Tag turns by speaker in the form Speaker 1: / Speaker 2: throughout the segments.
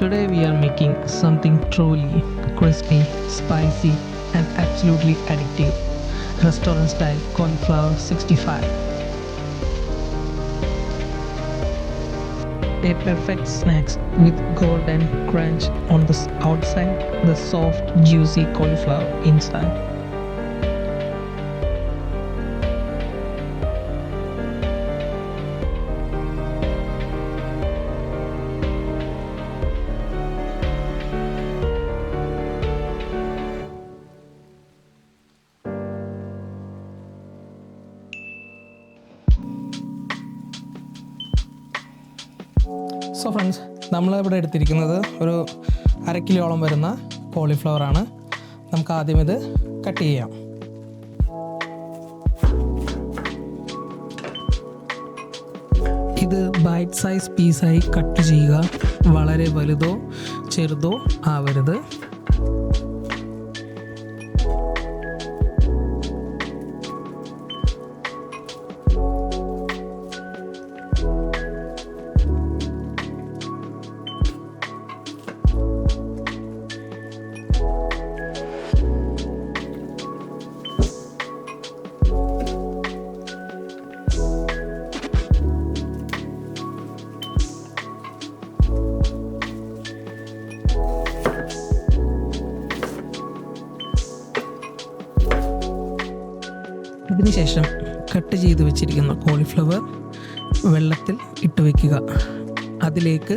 Speaker 1: Today we are making something truly crispy, spicy, and absolutely addictive. Restaurant style cauliflower 65. A perfect snack with golden crunch on the outside, the soft, juicy cauliflower inside. So friends, നമ്മളിവിടെ എടുത്തിരിക്കുന്നത് ഒരു 1/2 കിലോയോളം വരുന്ന കോളിഫ്ലവറാണ്. നമുക്ക് ആദ്യം ഇത് cut ചെയ്യാം. ഇത് ബൈറ്റ് സൈസ് പീസായി കട്ട് ചെയ്യുക. വളരെ വലുതോ ചെറുതോ ആവരുത്. അതിനുശേഷം കട്ട് ചെയ്ത് വെച്ചിരിക്കുന്ന കോളിഫ്ലവർ വെള്ളത്തിൽ ഇട്ട് വയ്ക്കുക. അതിലേക്ക്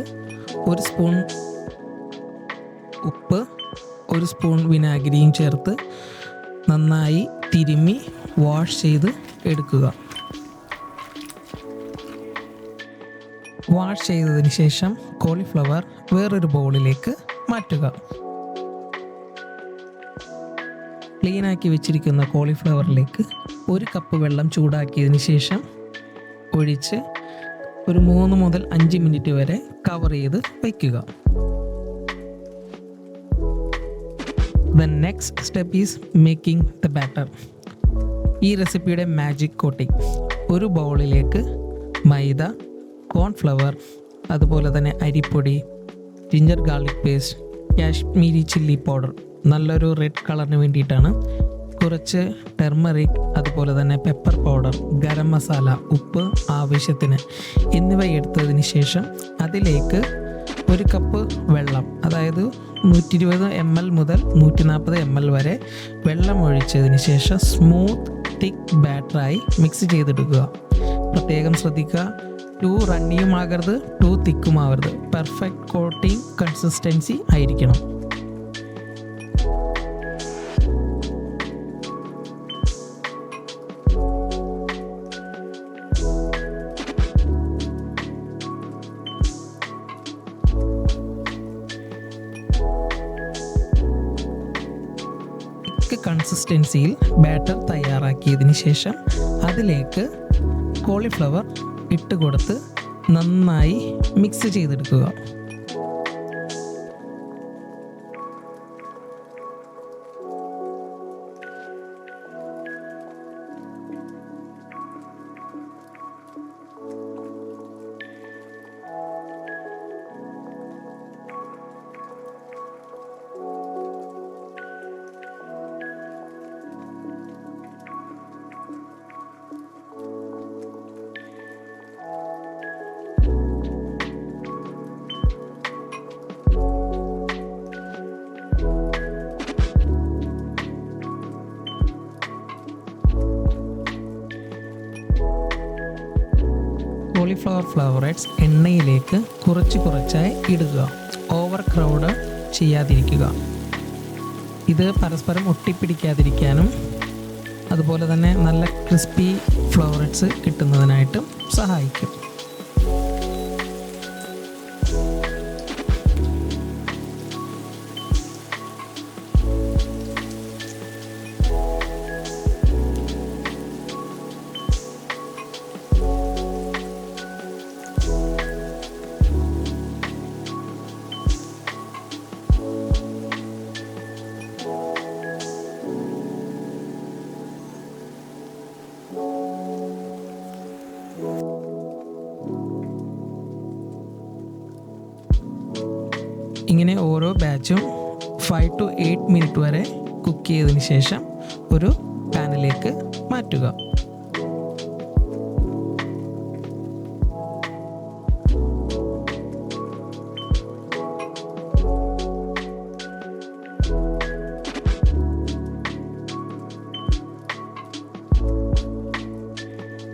Speaker 1: 1 സ്പൂൺ ഉപ്പ്, 1 സ്പൂൺ വിനാഗിരിയും ചേർത്ത് നന്നായി തിരുമ്മി വാഷ് ചെയ്ത് എടുക്കുക. വാഷ് ചെയ്തതിന് ശേഷം കോളിഫ്ലവർ വേറൊരു ബൗളിലേക്ക് മാറ്റുക. ക്ലീനാക്കി വെച്ചിരിക്കുന്ന കോളിഫ്ലവറിലേക്ക് 1 കപ്പ് വെള്ളം ചൂടാക്കിയതിന് ശേഷം ഒഴിച്ച് ഒരു 3 മുതൽ 5 മിനിറ്റ് വരെ കവർ ചെയ്ത് വയ്ക്കുക. The next step is making the batter. ഈ റെസിപ്പിയുടെ മാജിക് കോട്ടിംഗ്: ഒരു ബൗളിലേക്ക് മൈദ, കോൺഫ്ലവർ, അതുപോലെ തന്നെ അരിപ്പൊടി, ginger garlic paste, Kashmiri chilli powder, നല്ലൊരു റെഡ് കളറിന് വേണ്ടിയിട്ടാണ്, കുറച്ച് ടെർമറിക്, അതുപോലെ തന്നെ പെപ്പർ പൗഡർ, ഗരം മസാല, ഉപ്പ് ആവശ്യത്തിന് എന്നിവ എടുത്തതിന് ശേഷം അതിലേക്ക് 1 കപ്പ് വെള്ളം, അതായത് 120 ml മുതൽ 140 ml വരെ വെള്ളം ഒഴിച്ചതിന് ശേഷം സ്മൂത്ത് തിക്ക് ബാറ്ററായി മിക്സ് ചെയ്തെടുക്കുക. പ്രത്യേകം ശ്രദ്ധിക്കുക, ടു റണ്ണിയും ആകരുത്, ടു തിക്കും ആവരുത്. പെർഫെക്റ്റ് കോട്ടിംഗ് കൺസിസ്റ്റൻസി ആയിരിക്കണം. കൺസിസ്റ്റൻസിയിൽ ബാറ്റർ തയ്യാറാക്കിയതിന് ശേഷം അതിലേക്ക് കോളിഫ്ലവർ ഇട്ട് കൊടുത്ത് നന്നായി മിക്സ് ചെയ്തെടുക്കുക. കോളിഫ്ലവർ ഫ്ലവറേറ്റ്സ് എണ്ണയിലേക്ക് കുറച്ചായി ഇടുക. ഓവർ ക്രൗഡ് ചെയ്യാതിരിക്കുക. ഇത് പരസ്പരം ഒട്ടിപ്പിടിക്കാതിരിക്കാനും അതുപോലെ തന്നെ നല്ല ക്രിസ്പി ഫ്ലവറേറ്റ്സ് കിട്ടുന്നതിനായിട്ടും സഹായിക്കും. ഇങ്ങനെ ഓരോ ബാച്ചും 5 to 8 മിനിറ്റ് വരെ കുക്ക് ചെയ്തതിന് ശേഷം ഒരു പാനിലേക്ക് മാറ്റുക.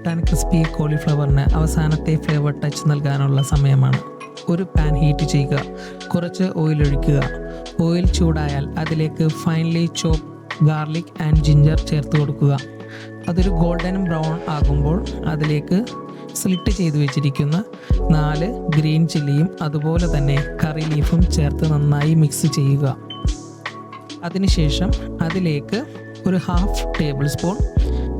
Speaker 1: പാൻ ക്രിസ്പി കോളിഫ്ലവറിന് അവസാനത്തെ ഫ്ലേവർ ടച്ച് നൽകാനുള്ള സമയമാണ്. ഒരു പാൻ ഹീറ്റ് ചെയ്യുക, കുറച്ച് ഓയിൽ ഒഴിക്കുക. ഓയിൽ ചൂടായാൽ അതിലേക്ക് finely chop garlic and ginger ചേർത്ത് കൊടുക്കുക. അതൊരു ഗോൾഡൻ ബ്രൗൺ ആകുമ്പോൾ അതിലേക്ക് സ്ലിറ്റ് ചെയ്ത് വെച്ചിരിക്കുന്ന 4 ഗ്രീൻ ചില്ലിയും അതുപോലെ തന്നെ കറി ലീഫും ചേർത്ത് നന്നായി മിക്സ് ചെയ്യുക. അതിനുശേഷം അതിലേക്ക് ഒരു 1/2 table spoon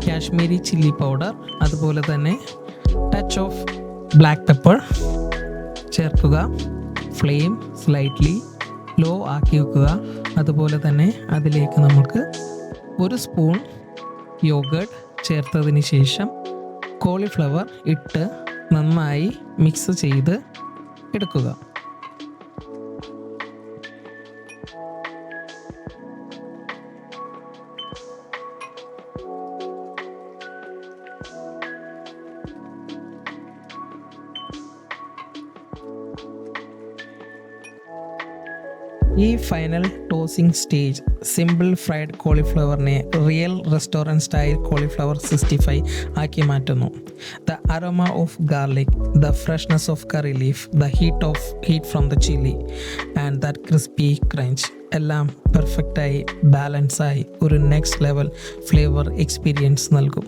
Speaker 1: Kashmiri chilli powder അതുപോലെ തന്നെ ടച്ച് ഓഫ് ബ്ലാക്ക് പെപ്പർ ചേർക്കുക. ഫ്ലെയിം സ്ലൈറ്റ്ലി ലോ ആക്കി വെക്കുക. അതുപോലെ തന്നെ അതിലേക്ക് നമുക്ക് 1 സ്പൂൺ യോഗർട്ട് ചേർത്തതിന് ശേഷം കോളിഫ്ലവർ ഇട്ട് നന്നായി മിക്സ് ചെയ്ത് എടുക്കുക. ഈ final tossing stage simple fried കോളിഫ്ലവറിനെ റിയൽ റെസ്റ്റോറൻറ്റ് സ്റ്റൈൽ കോളിഫ്ലവർ 65 ആക്കി മാറ്റുന്നു. The aroma of garlic, the freshness of curry leaf, the heat from the chilli and that crispy crunch എല്ലാം പെർഫെക്റ്റായി ബാലൻസായി ഒരു നെക്സ്റ്റ് ലെവൽ ഫ്ലേവർ എക്സ്പീരിയൻസ് നൽകും.